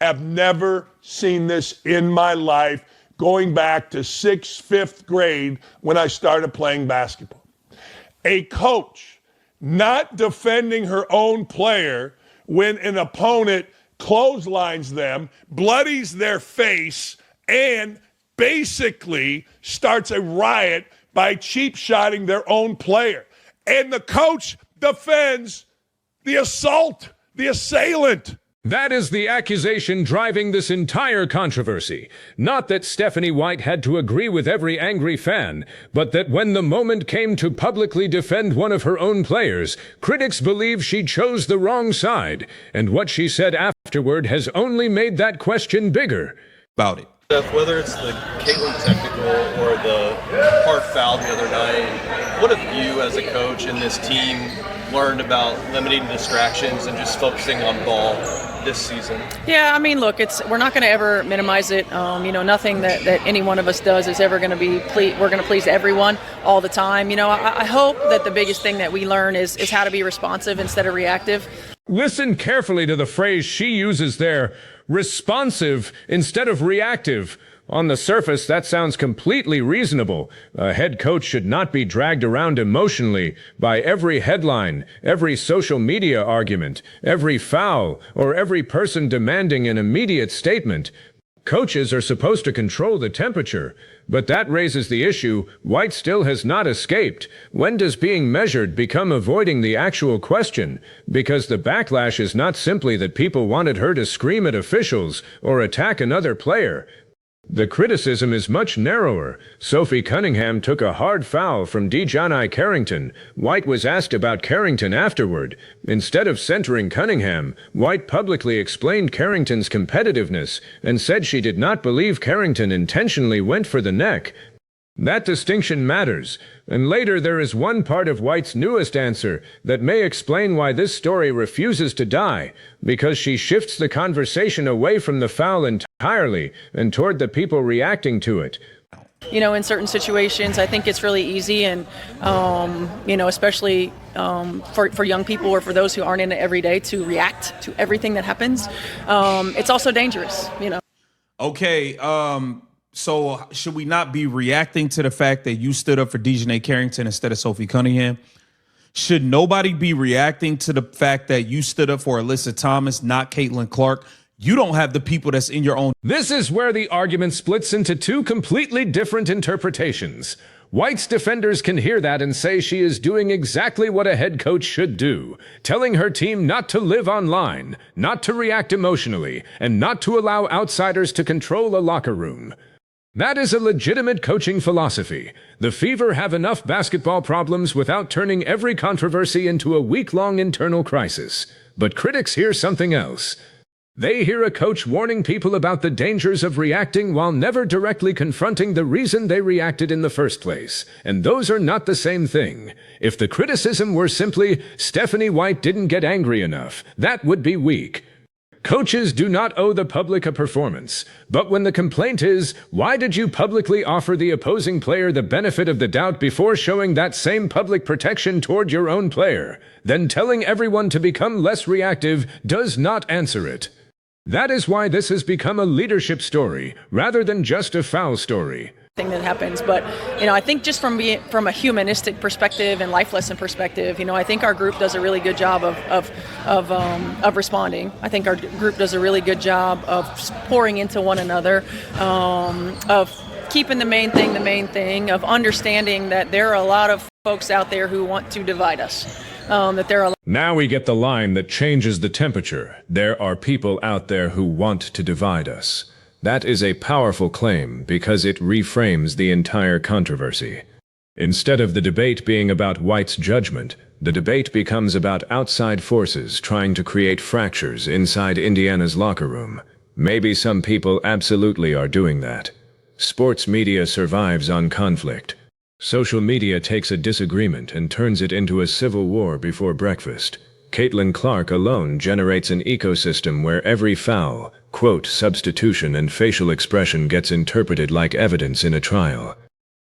have never seen this in my life, going back to fifth grade when I started playing basketball. A coach not defending her own player when an opponent clotheslines them, bloodies their face, and basically starts a riot by cheap-shotting their own player. And the coach defends the assault, the assailant. That is the accusation driving this entire controversy. Not that Stephanie White had to agree with every angry fan, but that when the moment came to publicly defend one of her own players, critics believe she chose the wrong side, and what she said afterward has only made that question bigger. About it. Whether it's the Caitlin technical or the hard foul the other night, what have you as a coach and this team learned about limiting distractions and just focusing on ball this season? Yeah, I mean, look, we're not going to ever minimize it. Nothing that any one of us does is ever going to be we're going to please everyone all the time. I hope that the biggest thing that we learn is how to be responsive instead of reactive. Listen carefully to the phrase she uses there, responsive instead of reactive. On the surface, that sounds completely reasonable. A head coach should not be dragged around emotionally by every headline, every social media argument, every foul, or every person demanding an immediate statement. Coaches are supposed to control the temperature, but that raises the issue White still has not escaped. When does being measured become avoiding the actual question? Because the backlash is not simply that people wanted her to scream at officials or attack another player. The criticism is much narrower. Sophie Cunningham took a hard foul from DiJonai Carrington. White was asked about Carrington afterward. Instead of centering Cunningham, White publicly explained Carrington's competitiveness and said she did not believe Carrington intentionally went for the neck. That distinction matters, and later there is one part of White's newest answer that may explain why this story refuses to die, because she shifts the conversation away from the foul entirely and toward the people reacting to it. In certain situations, I think it's really easy, and especially for young people or for those who aren't in it every day, to react to everything that happens. It's also dangerous, Okay, so should we not be reacting to the fact that you stood up for DiJonai Carrington instead of Sophie Cunningham? Should nobody be reacting to the fact that you stood up for Alyssa Thomas, not Caitlin Clark? You don't have the people that's in your own. This is where the argument splits into two completely different interpretations. White's defenders can hear that and say she is doing exactly what a head coach should do, telling her team not to live online, not to react emotionally, and not to allow outsiders to control a locker room. That is a legitimate coaching philosophy. The Fever have enough basketball problems without turning every controversy into a week-long internal crisis. But critics hear something else. They hear a coach warning people about the dangers of reacting while never directly confronting the reason they reacted in the first place. And those are not the same thing. If the criticism were simply, Stephanie White didn't get angry enough, that would be weak. Coaches do not owe the public a performance, but when the complaint is, why did you publicly offer the opposing player the benefit of the doubt before showing that same public protection toward your own player, then telling everyone to become less reactive does not answer it. That is why this has become a leadership story, rather than just a foul story. That happens, but I think just from a humanistic perspective and life lesson perspective, I think our group does a really good job of responding. I think our group does a really good job of pouring into one another, of keeping the main thing, of understanding that there are a lot of folks out there who want to divide us. Now we get the line that changes the temperature. There are people out there who want to divide us. That is a powerful claim because it reframes the entire controversy. Instead of the debate being about White's judgment, the debate becomes about outside forces trying to create fractures inside Indiana's locker room. Maybe some people absolutely are doing that. Sports media survives on conflict. Social media takes a disagreement and turns it into a civil war before breakfast. Caitlin Clark alone generates an ecosystem where every foul, quote, substitution and facial expression gets interpreted like evidence in a trial.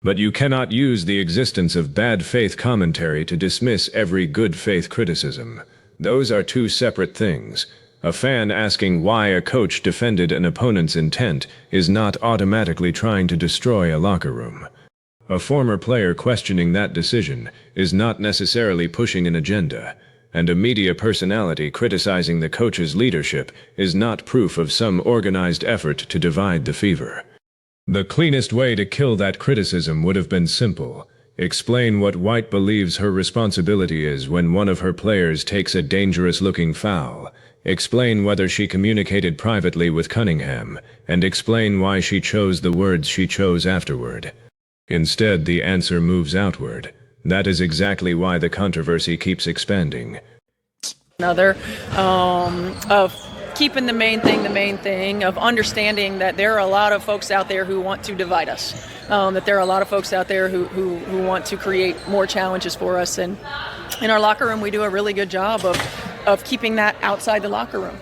But you cannot use the existence of bad faith commentary to dismiss every good faith criticism. Those are two separate things. A fan asking why a coach defended an opponent's intent is not automatically trying to destroy a locker room. A former player questioning that decision is not necessarily pushing an agenda, and a media personality criticizing the coach's leadership is not proof of some organized effort to divide the fever. The cleanest way to kill that criticism would have been simple. Explain what White believes her responsibility is when one of her players takes a dangerous-looking foul. Explain whether she communicated privately with Cunningham, and explain why she chose the words she chose afterward. Instead, the answer moves outward. That is exactly why the controversy keeps expanding. Another of keeping the main thing, of understanding that there are a lot of folks out there who want to divide us, that there are a lot of folks out there who want to create more challenges for us. And in our locker room, we do a really good job of keeping that outside the locker room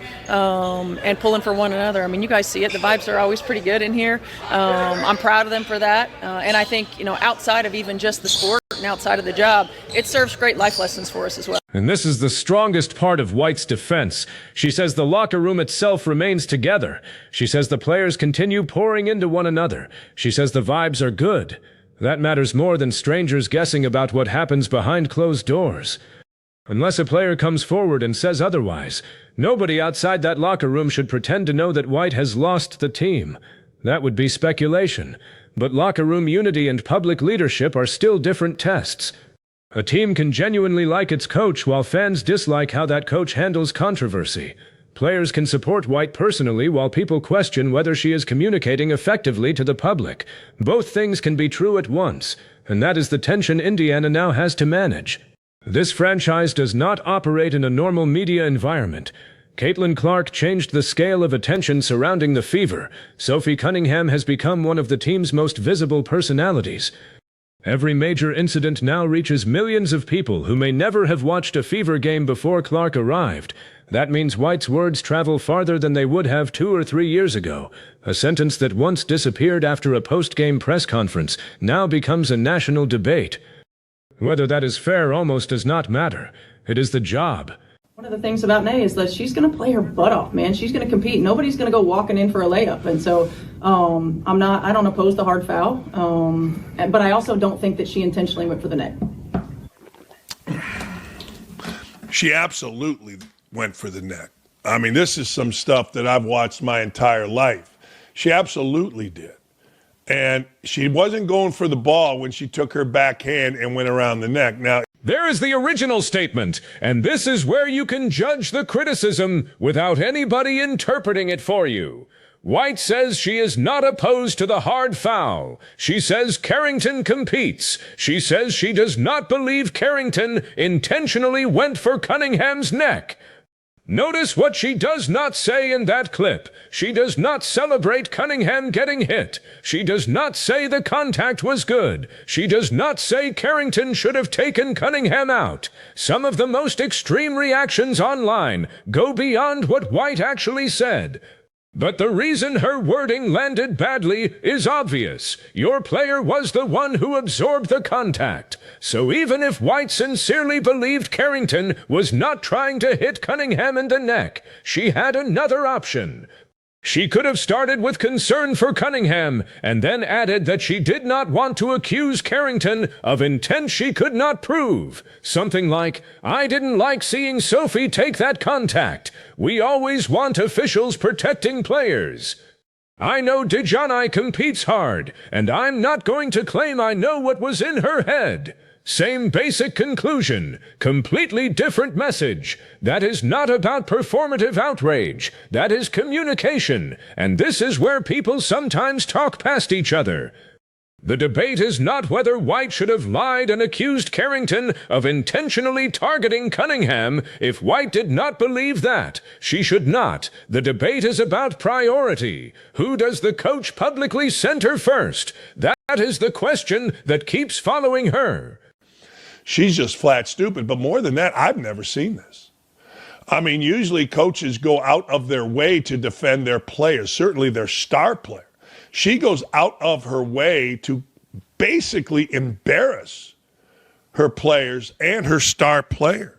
and pulling for one another. I mean, you guys see it. The vibes are always pretty good in here. I'm proud of them for that. And I think, outside of even just the sport and outside of the job, it serves great life lessons for us as well. And this is the strongest part of White's defense. She says the locker room itself remains together. She says the players continue pouring into one another. She says the vibes are good. That matters more than strangers guessing about what happens behind closed doors. Unless a player comes forward and says otherwise, nobody outside that locker room should pretend to know that White has lost the team. That would be speculation. But locker room unity and public leadership are still different tests. A team can genuinely like its coach while fans dislike how that coach handles controversy. Players can support White personally while people question whether she is communicating effectively to the public. Both things can be true at once, and that is the tension Indiana now has to manage. This franchise does not operate in a normal media environment. Caitlin Clark changed the scale of attention surrounding the fever. Sophie Cunningham has become one of the team's most visible personalities. Every major incident now reaches millions of people who may never have watched a Fever game before Clark arrived. That means White's words travel farther than they would have 2 or 3 years ago. A sentence that once disappeared after a post-game press conference now becomes a national debate. Whether that is fair almost does not matter. It is the job. One of the things about Nay is that she's going to play her butt off, man. She's going to compete. Nobody's going to go walking in for a layup. And so I don't oppose the hard foul. But I also don't think that she intentionally went for the net. She absolutely went for the net. I mean, this is some stuff that I've watched my entire life. She absolutely did. And she wasn't going for the ball when she took her backhand and went around the neck. Now, there is the original statement, and this is where you can judge the criticism without anybody interpreting it for you. White says she is not opposed to the hard foul. She says Carrington competes. She says she does not believe Carrington intentionally went for Cunningham's neck. Notice what she does not say in that clip. She does not celebrate Cunningham getting hit. She does not say the contact was good. She does not say Carrington should have taken Cunningham out. Some of the most extreme reactions online go beyond what White actually said. But the reason her wording landed badly is obvious. Your player was the one who absorbed the contact. So even if White sincerely believed Carrington was not trying to hit Cunningham in the neck, she had another option. She could have started with concern for Cunningham and then added that she did not want to accuse Carrington of intent she could not prove. Something like, I didn't like seeing Sophie take that contact. We always want officials protecting players. I know DiJonai competes hard, and I'm not going to claim I know what was in her head. Same basic conclusion, completely different message. That is not about performative outrage. That is communication, and this is where people sometimes talk past each other. The debate is not whether White should have lied and accused Carrington of intentionally targeting Cunningham. If White did not believe that, she should not. The debate is about priority. Who does the coach publicly center first? That is the question that keeps following her. she's just flat stupid. But more than that, I've never seen this. I mean, usually coaches go out of their way to defend their players, certainly their star player. She goes out of her way to basically embarrass her players and her star player.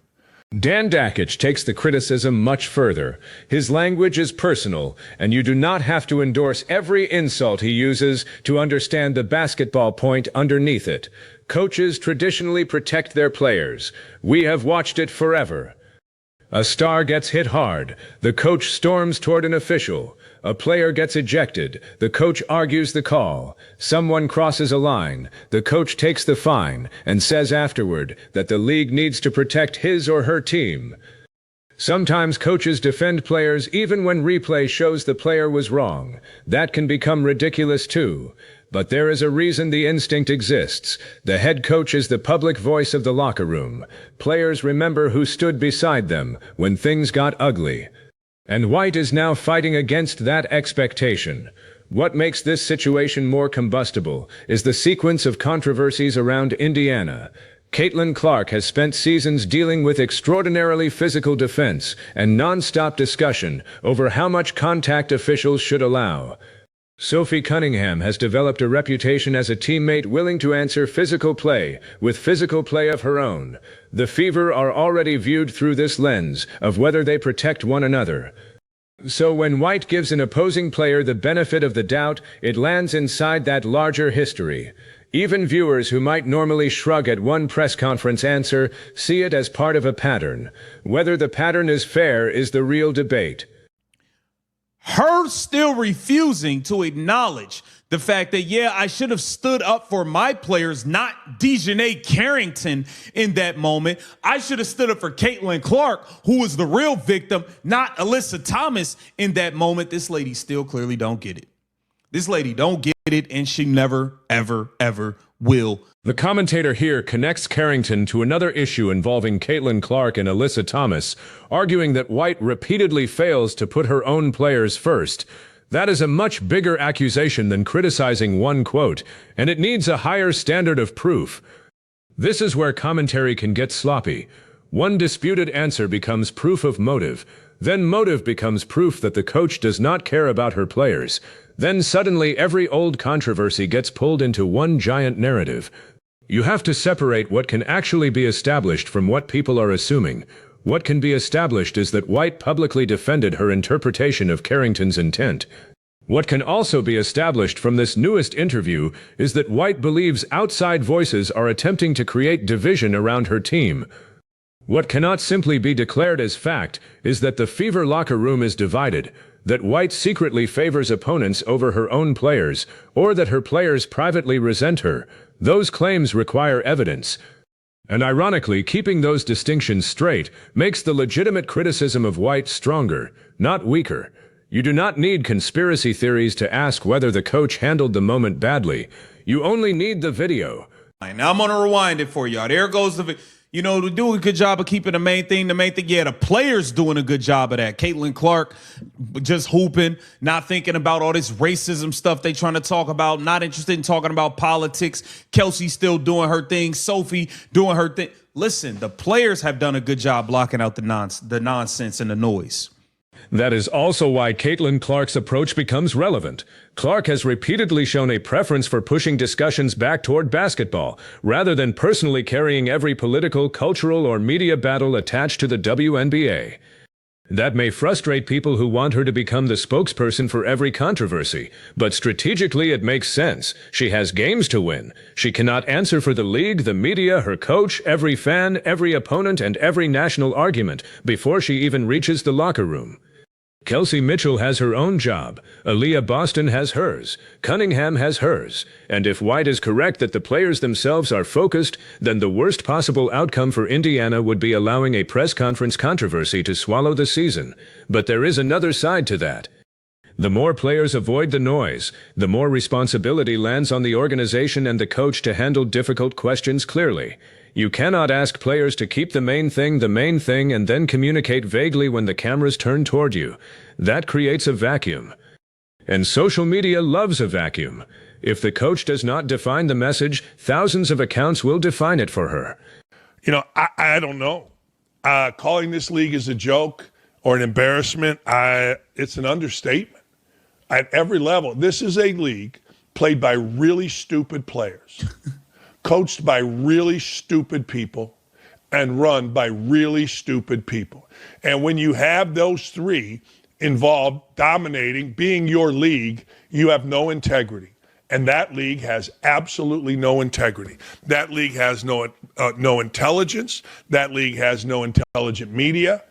Dan Dakich takes the criticism much further. His language is personal, and you do not have to endorse every insult he uses to understand the basketball point underneath it. Coaches traditionally protect their players. We have watched it forever. A star gets hit hard. The coach storms toward an official. A player gets ejected. The coach argues the call. Someone crosses a line. The coach takes the fine and says afterward that the league needs to protect his or her team. Sometimes coaches defend players even when replay shows the player was wrong. That can become ridiculous too. But there is a reason the instinct exists. The head coach is the public voice of the locker room. Players remember who stood beside them when things got ugly. And White is now fighting against that expectation. What makes this situation more combustible is the sequence of controversies around Indiana. Caitlin Clark has spent seasons dealing with extraordinarily physical defense and non-stop discussion over how much contact officials should allow. Sophie Cunningham has developed a reputation as a teammate willing to answer physical play with physical play of her own. The Fever are already viewed through this lens of whether they protect one another. So when White gives an opposing player the benefit of the doubt, it lands inside that larger history. Even viewers who might normally shrug at one press conference answer see it as part of a pattern. Whether the pattern is fair is the real debate. Her still refusing to acknowledge the fact that, yeah, I should have stood up for my players, not DiJonai Carrington in that moment. I should have stood up for Caitlin Clark, who was the real victim, not Alyssa Thomas in that moment. This lady still clearly don't get it. This lady don't get it, and she never, ever, ever will. The commentator here connects Carrington to another issue involving Caitlin Clark and Alyssa Thomas, arguing that White repeatedly fails to put her own players first. That is a much bigger accusation than criticizing one quote, and it needs a higher standard of proof. This is where commentary can get sloppy. One disputed answer becomes proof of motive. Then motive becomes proof that the coach does not care about her players. Then suddenly every old controversy gets pulled into one giant narrative. You have to separate what can actually be established from what people are assuming. What can be established is that White publicly defended her interpretation of Carrington's intent. What can also be established from this newest interview is that White believes outside voices are attempting to create division around her team. What cannot simply be declared as fact is that the Fever locker room is divided, that White secretly favors opponents over her own players, or that her players privately resent her. Those claims require evidence. And ironically, keeping those distinctions straight makes the legitimate criticism of White stronger, not weaker. You do not need conspiracy theories to ask whether the coach handled the moment badly. You only need the video. Now I'm going to rewind it for y'all. There goes the video. You know, to do a good job of keeping the main thing. Yeah, the players doing a good job of that. Caitlin Clark just hooping, not thinking about all this racism stuff they trying to talk about, not interested in talking about politics. Kelsey still doing her thing. Sophie doing her thing. Listen, the players have done a good job blocking out the nonsense and the noise. That is also why Caitlin Clark's approach becomes relevant. Clark has repeatedly shown a preference for pushing discussions back toward basketball, rather than personally carrying every political, cultural, or media battle attached to the WNBA. That may frustrate people who want her to become the spokesperson for every controversy, but strategically it makes sense. She has games to win. She cannot answer for the league, the media, her coach, every fan, every opponent, and every national argument before she even reaches the locker room. Kelsey Mitchell has her own job. Aaliyah Boston has hers. Cunningham has hers. And if White is correct that the players themselves are focused, then the worst possible outcome for Indiana would be allowing a press conference controversy to swallow the season. But there is another side to that. The more players avoid the noise, the more responsibility lands on the organization and the coach to handle difficult questions clearly. You cannot ask players to keep the main thing, and then communicate vaguely when the cameras turn toward you. That creates a vacuum. And social media loves a vacuum. If the coach does not define the message, thousands of accounts will define it for her. You know, I don't know. Calling this league as a joke or an embarrassment, it's an understatement. At every level, this is a league played by really stupid players. Coached by really stupid people, and run by really stupid people. And when you have those three involved, dominating, being your league, you have no integrity. And that league has absolutely no integrity. That league has no intelligence. That league has no intelligent media.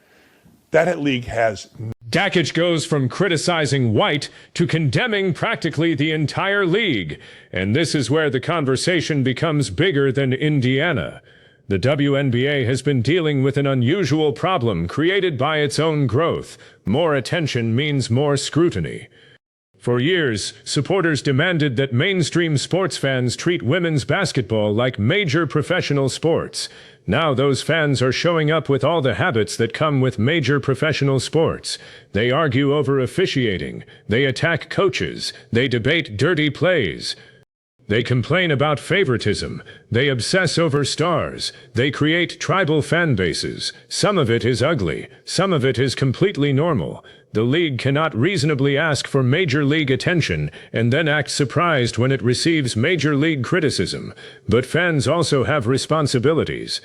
That league has. Dakich goes from criticizing White to condemning practically the entire league. And this is where the conversation becomes bigger than Indiana. The WNBA has been dealing with an unusual problem created by its own growth. More attention means more scrutiny. For years, supporters demanded that mainstream sports fans treat women's basketball like major professional sports. Now those fans are showing up with all the habits that come with major professional sports. They argue over officiating. They attack coaches. They debate dirty plays. They complain about favoritism. They obsess over stars. They create tribal fan bases. Some of it is ugly. Some of it is completely normal. The league cannot reasonably ask for major league attention and then act surprised when it receives major league criticism. But fans also have responsibilities.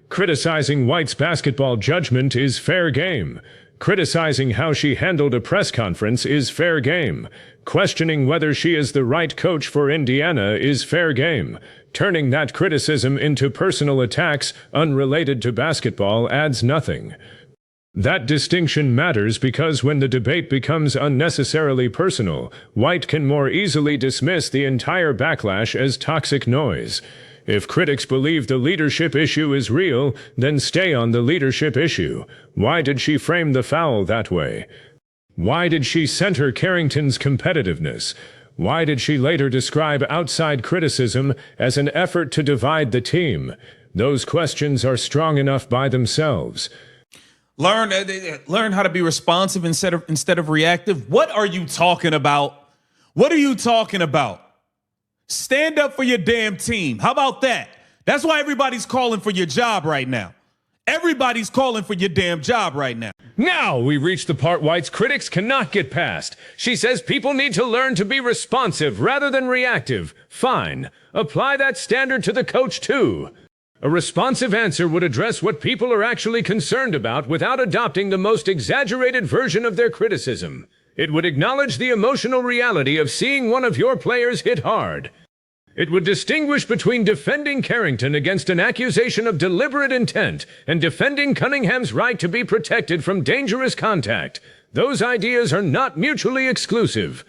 Criticizing White's basketball judgment is fair game. Criticizing how she handled a press conference is fair game. Questioning whether she is the right coach for Indiana is fair game. Turning that criticism into personal attacks unrelated to basketball adds nothing. That distinction matters because when the debate becomes unnecessarily personal, White can more easily dismiss the entire backlash as toxic noise. If critics believe the leadership issue is real, then stay on the leadership issue. Why did she frame the foul that way? Why did she center Carrington's competitiveness? Why did she later describe outside criticism as an effort to divide the team? Those questions are strong enough by themselves. Learn how to be responsive instead of reactive. What are you talking about? What are you talking about? Stand up for your damn team. How about that? That's why everybody's calling for your job right now. Everybody's calling for your damn job right now. Now we reach the part White's critics cannot get past. She says people need to learn to be responsive rather than reactive. Fine. Apply that standard to the coach too. A responsive answer would address what people are actually concerned about without adopting the most exaggerated version of their criticism. It would acknowledge the emotional reality of seeing one of your players hit hard. It would distinguish between defending Carrington against an accusation of deliberate intent and defending Cunningham's right to be protected from dangerous contact. Those ideas are not mutually exclusive.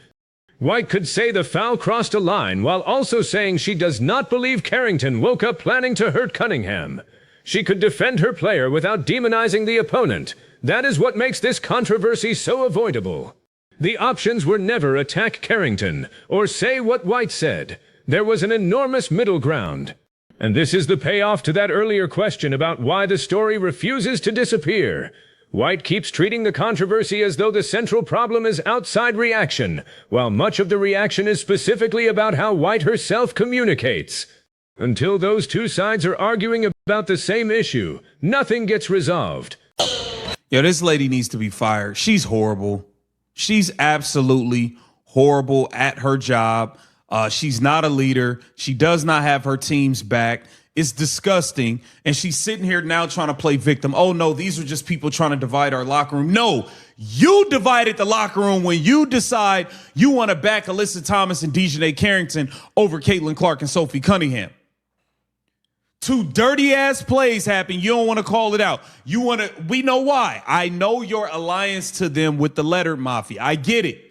White could say the foul crossed a line while also saying she does not believe Carrington woke up planning to hurt Cunningham. She could defend her player without demonizing the opponent. That is what makes this controversy so avoidable. The options were never attack Carrington or say what White said. There was an enormous middle ground. And this is the payoff to that earlier question about why the story refuses to disappear. White keeps treating the controversy as though the central problem is outside reaction, while much of the reaction is specifically about how White herself communicates. Until those two sides are arguing about the same issue, nothing gets resolved. Yo, this lady needs to be fired. She's horrible. She's absolutely horrible at her job. She's not a leader. She does not have her team's back. It's disgusting. And she's sitting here now trying to play victim. Oh, no, these are just people trying to divide our locker room. No, you divided the locker room when you decide you want to back Alyssa Thomas and DiJonai Carrington over Caitlin Clark and Sophie Cunningham. Two dirty-ass plays happen. You don't want to call it out. We know why. I know your alliance to them with the Leonard Mafia. I get it.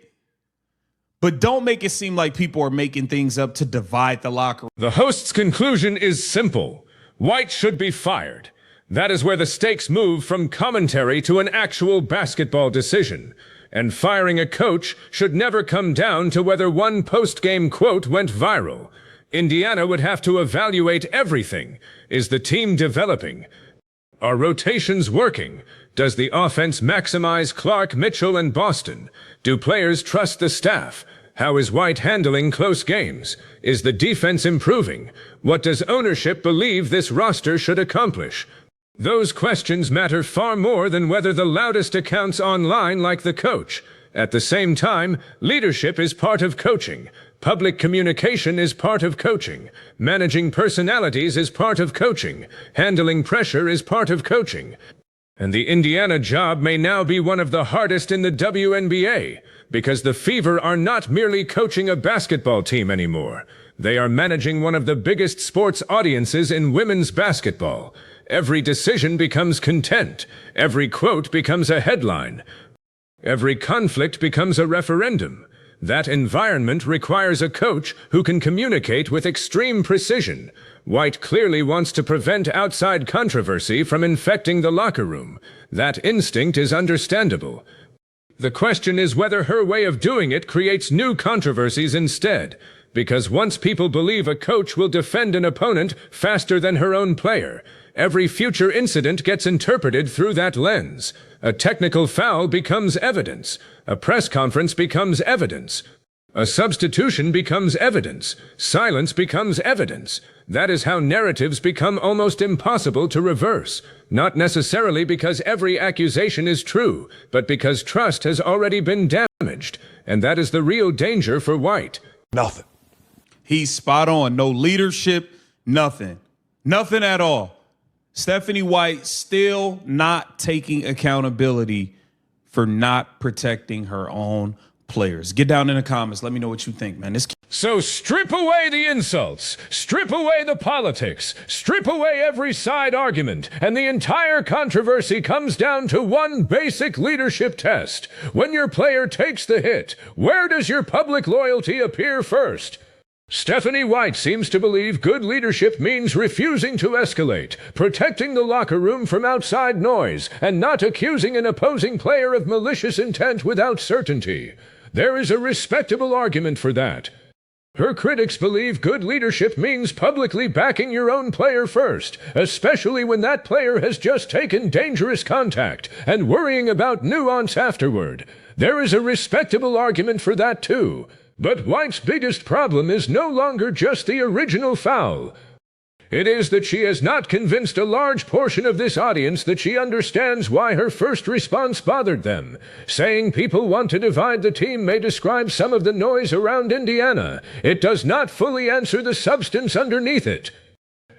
But don't make it seem like people are making things up to divide the locker room. The host's conclusion is simple. White should be fired. That is where the stakes move from commentary to an actual basketball decision. And firing a coach should never come down to whether one post-game quote went viral. Indiana would have to evaluate everything. Is the team developing? Are rotations working? Does the offense maximize Clark, Mitchell, and Boston? Do players trust the staff? How is White handling close games? Is the defense improving? What does ownership believe this roster should accomplish? Those questions matter far more than whether the loudest accounts online like the coach. At the same time, leadership is part of coaching. Public communication is part of coaching. Managing personalities is part of coaching. Handling pressure is part of coaching. And the Indiana job may now be one of the hardest in the WNBA, because the Fever are not merely coaching a basketball team anymore. They are managing one of the biggest sports audiences in women's basketball. Every decision becomes content. Every quote becomes a headline. Every conflict becomes a referendum. That environment requires a coach who can communicate with extreme precision. White clearly wants to prevent outside controversy from infecting the locker room. That instinct is understandable. The question is whether her way of doing it creates new controversies instead. Because once people believe a coach will defend an opponent faster than her own player, every future incident gets interpreted through that lens. A technical foul becomes evidence. A press conference becomes evidence. A substitution becomes evidence. Silence becomes evidence. That is how narratives become almost impossible to reverse. Not necessarily because every accusation is true, but because trust has already been damaged. And that is the real danger for White. Nothing. He's spot on. No leadership, nothing. Nothing at all. Stephanie White still not taking accountability for not protecting her own players. Get down in the comments. Let me know what you think, man. So strip away the insults, strip away the politics, strip away every side argument, and the entire controversy comes down to one basic leadership test. When your player takes the hit, where does your public loyalty appear first? Stephanie White seems to believe good leadership means refusing to escalate, protecting the locker room from outside noise, and not accusing an opposing player of malicious intent without certainty. There is a respectable argument for that. Her critics believe good leadership means publicly backing your own player first, especially when that player has just taken dangerous contact, and worrying about nuance afterward. There is a respectable argument for that too. But White's biggest problem is no longer just the original foul. It is that she has not convinced a large portion of this audience that she understands why her first response bothered them. Saying people want to divide the team may describe some of the noise around Indiana. It does not fully answer the substance underneath it.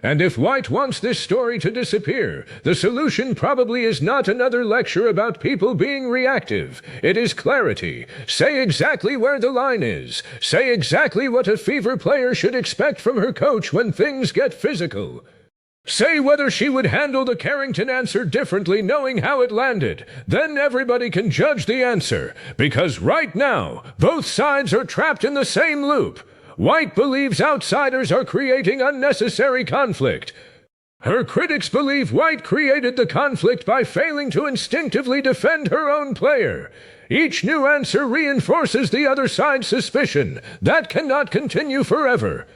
And if White wants this story to disappear, the solution probably is not another lecture about people being reactive. It is clarity. Say exactly where the line is. Say exactly what a Fever player should expect from her coach when things get physical. Say whether she would handle the Carrington answer differently knowing how it landed. Then everybody can judge the answer. Because right now, both sides are trapped in the same loop. White believes outsiders are creating unnecessary conflict. Her critics believe White created the conflict by failing to instinctively defend her own player. Each new answer reinforces the other side's suspicion. That cannot continue forever.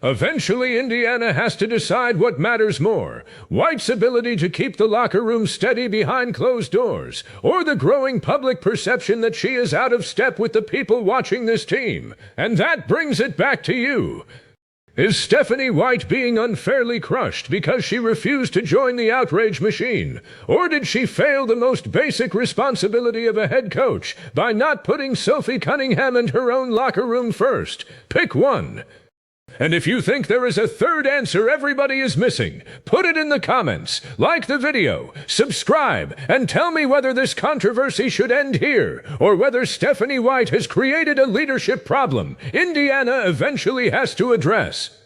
Eventually, Indiana has to decide what matters more, White's ability to keep the locker room steady behind closed doors, or the growing public perception that she is out of step with the people watching this team. And that brings it back to you. Is Stephanie White being unfairly crushed because she refused to join the outrage machine? Or did she fail the most basic responsibility of a head coach by not putting Sophie Cunningham and her own locker room first? Pick one. And if you think there is a third answer everybody is missing, put it in the comments, like the video, subscribe, and tell me whether this controversy should end here, or whether Stephanie White has created a leadership problem Indiana eventually has to address.